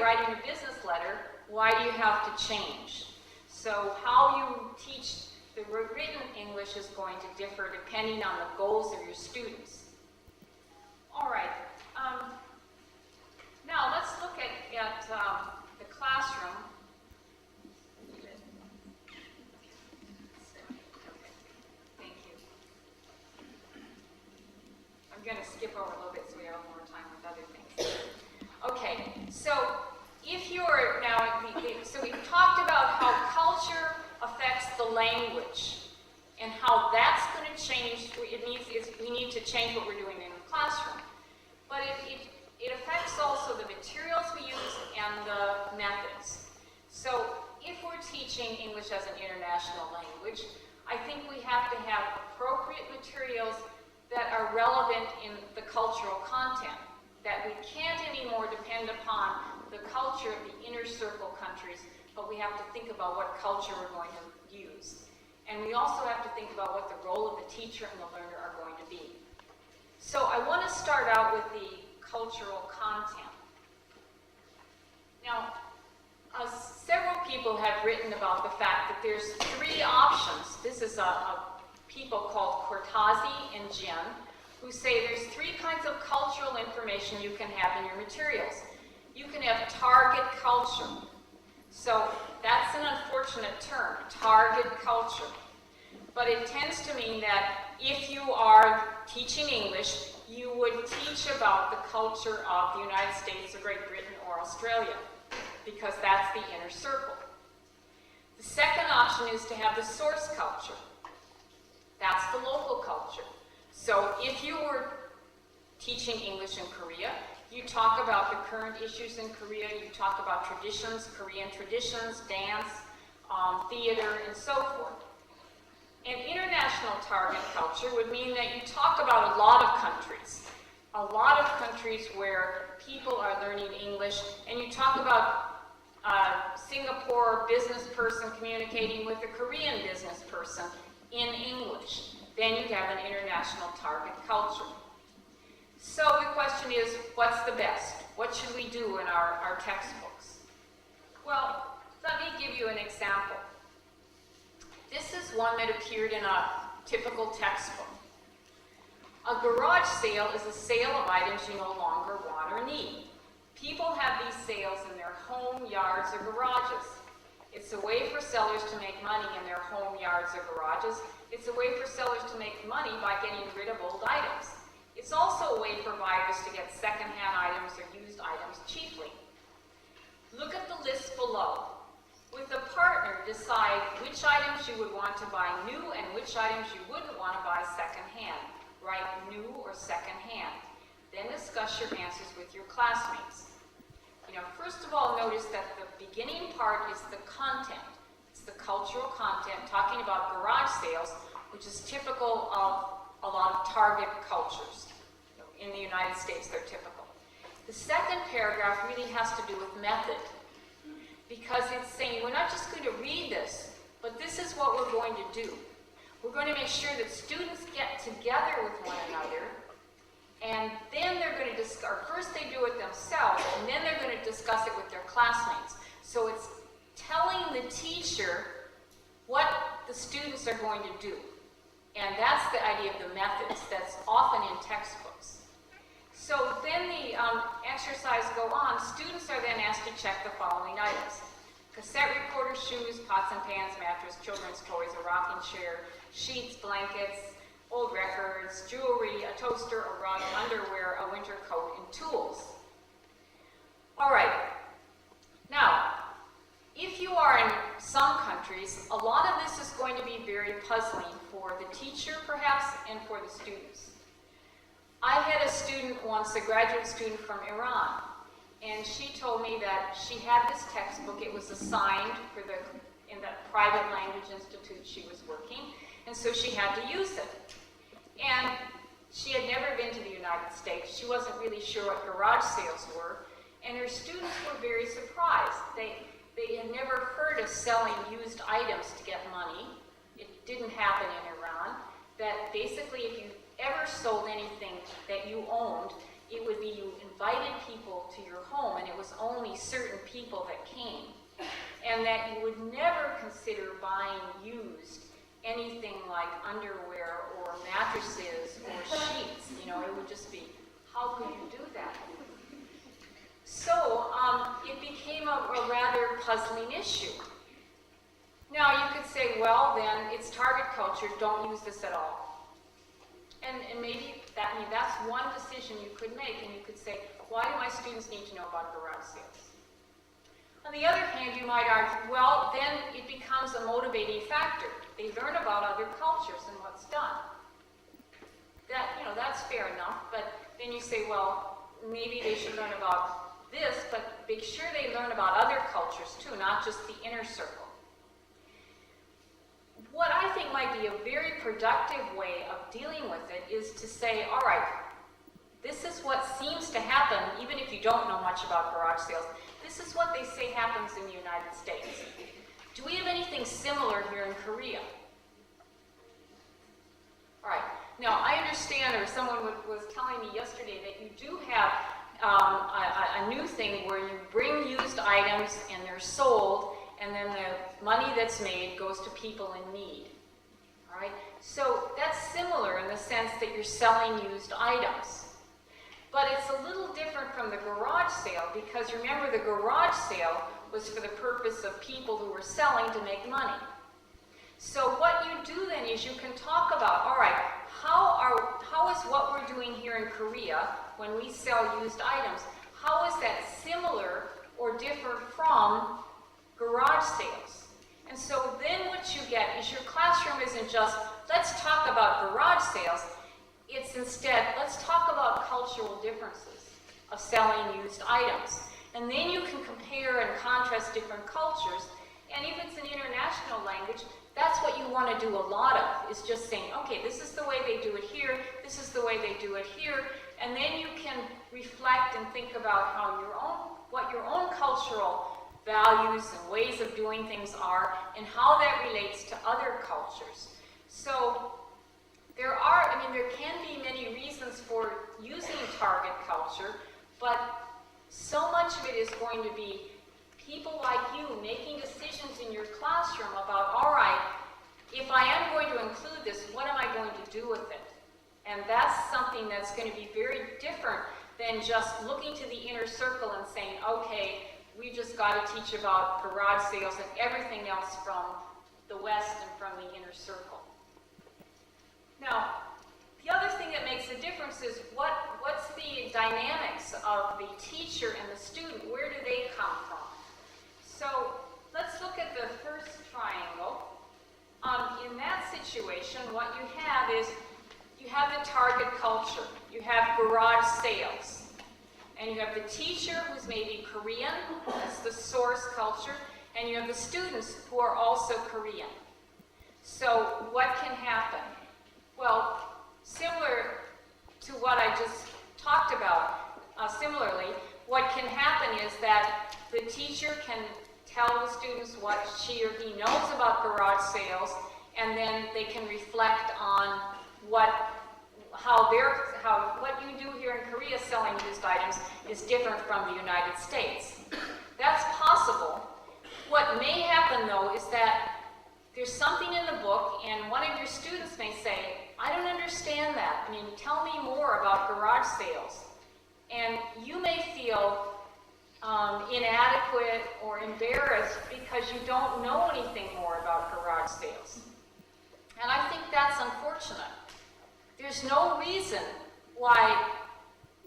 writing a business letter, why do you have to change? So how you teach the written English is going to differ depending on the goals of your students. All right. Now let's look at the classroom. Thank you. I'm going to skip over a little bit so we have more time with other things. Okay, so if you're now, so we've talked about how culture affects the language and how that's going to change. We need to change what we're doing in the classroom. But it affects also the materials we use and the methods. So if we're teaching English as an international language, I think we have to have appropriate materials that are relevant in the cultural content, that we can't anymore depend upon the culture of the inner circle countries, but we have to think about what culture we're going to use. And we also have to think about what the role of the teacher and the learner are going to be. So I want to start out with the cultural content. Now, several people have written about the fact that there's three options. This is a people called Cortazzi and Jen, who say there's three kinds of cultural information you can have in your materials. You can have target culture. So that's an unfortunate term, target culture. But it tends to mean that if you are teaching English, you would teach about the culture of the United States or Great Britain or Australia, because that's the inner circle. The second option is to have the source culture. That's the local culture. So if you were teaching English in Korea, you talk about the current issues in Korea, you talk about traditions, Korean traditions, dance, theater, and so forth. And international target culture would mean that you talk about a lot of countries where people are learning English, and you talk about Singapore business person communicating with a Korean business person in English. Then you have an international target culture. So the question is, what's the best? What should we do in our textbooks? Well, let me give you an example. This is one that appeared in a typical textbook. A garage sale is a sale of items you no longer want or need. People have these sales in their home, yards, or garages. It's a way for sellers to make money in their home, yards, or garages. It's a way for sellers to make money by getting rid of old items. It's also a way for buyers to get second-hand items or used items cheaply. Look at the list below. With a partner, decide which items you would want to buy new and which items you wouldn't want to buy second-hand. Write new or second-hand. Then discuss your answers with your classmates. First of all, notice that the beginning part is the content. It's the cultural content, talking about garage sales, which is typical of a lot of target cultures. In the United States, they're typical. The second paragraph really has to do with method, because it's saying we're not just going to read this, but this is what we're going to do. We're going to make sure that students get together with one another, and then they're going to discuss, first they do it themselves, and then they're going to discuss it with their classmates. So it's telling the teacher what the students are going to do. And that's the idea of the methods that's often in textbooks. So then the exercise go on. Students are then asked to check the following items: cassette recorder, shoes, pots and pans, mattress, children's toys, a rocking chair, sheets, blankets, old records, jewelry, a toaster, a rug, underwear, a winter coat, and tools. All right. Now, if you are in some countries, a lot of this is going to be very puzzling for the teacher, perhaps, and for the students. I had a student once, a graduate student from Iran, and she told me that she had this textbook. It was assigned in the private language institute she was working, and so she had to use it. And she had never been to the United States. She wasn't really sure what garage sales were, and her students were very surprised. They had never heard of selling used items to get money. It didn't happen in Iran. That basically if you ever sold anything that you owned, it would be you invited people to your home and it was only certain people that came. And that you would never consider buying used anything like underwear or mattresses or sheets. You know, it would just be, how could you do that? So it became a rather puzzling issue. Now you could say, well, then it's target culture, don't use this at all. And maybe that's one decision you could make, and you could say, why do my students need to know about garage sales? On the other hand, you might argue, well, then it becomes a motivating factor. They learn about other cultures and what's done. That, you know, that's fair enough, but then you say, well, maybe they should learn about this, but make sure they learn about other cultures too, not just the inner circle. What I think might be a very productive way of dealing with it is to say, all right, this is what seems to happen, even if you don't know much about garage sales. This is what they say happens in the United States. Do we have anything similar here in Korea? All right. Now, I understand, or someone was telling me yesterday, that you do have a new thing where you bring used items and they're sold, and then the money that's made goes to people in need. All right? So that's similar in the sense that you're selling used items. But it's a little different from the garage sale, because remember, the garage sale was for the purpose of people who were selling to make money. So what you do then is you can talk about, all right, how is what we're doing here in Korea when we sell used items, how is that similar or different from garage sales? And so then what you get is your classroom isn't just, let's talk about garage sales. It's instead, let's talk about cultural differences of selling used items. And then you can compare and contrast different cultures. And if it's an international language, that's what you want to do a lot of, is just saying, okay, this is the way they do it here, this is the way they do it here. And then you can reflect and think about how what your own cultural values and ways of doing things are, and how that relates to other cultures. So there can be many reasons for using target culture, but so much of it is going to be people like you making decisions in your classroom about, all right, if I am going to include this, what am I going to do with it? And that's something that's going to be very different than just looking to the inner circle and saying, okay, we just got to teach about garage sales and everything else from the West and from the inner circle. Now, the other thing that makes a difference is what's the dynamics of the teacher and the student? Where do they come from? So let's look at the first triangle. In that situation, what you have is you have the target culture. You have garage sales. And you have the teacher, who's maybe Korean, that's the source culture, and you have the students who are also Korean. So what can happen? Well, similar to what I just talked about, similarly, what can happen is that the teacher can tell the students what she or he knows about garage sales, and then they can reflect on what you do here in Korea selling used items is different from the United States. That's possible. What may happen, though, is that there's something in the book, and one of your students may say, I don't understand that. I mean, tell me more about garage sales. And you may feel inadequate or embarrassed because you don't know anything more about garage sales. And I think that's unfortunate. There's no reason why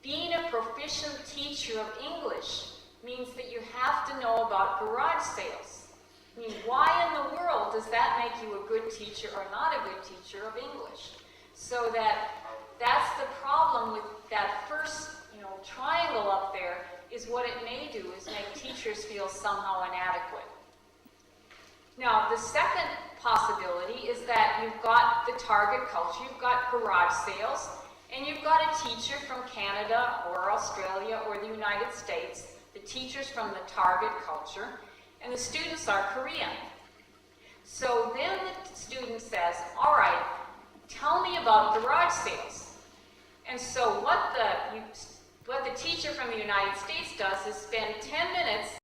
being a proficient teacher of English means that you have to know about garage sales. I mean, why in the world does that make you a good teacher or not a good teacher of English? So that's the problem with that first, triangle up there, is what it may do is make teachers feel somehow inadequate. Now, the second possibility is that you've got the target culture, you've got garage sales, and you've got a teacher from Canada or Australia or the United States, the teachers from the target culture, and the students are Korean. So then the student says, all right, tell me about garage sales. And so what What the teacher from the United States does is spend 10 minutes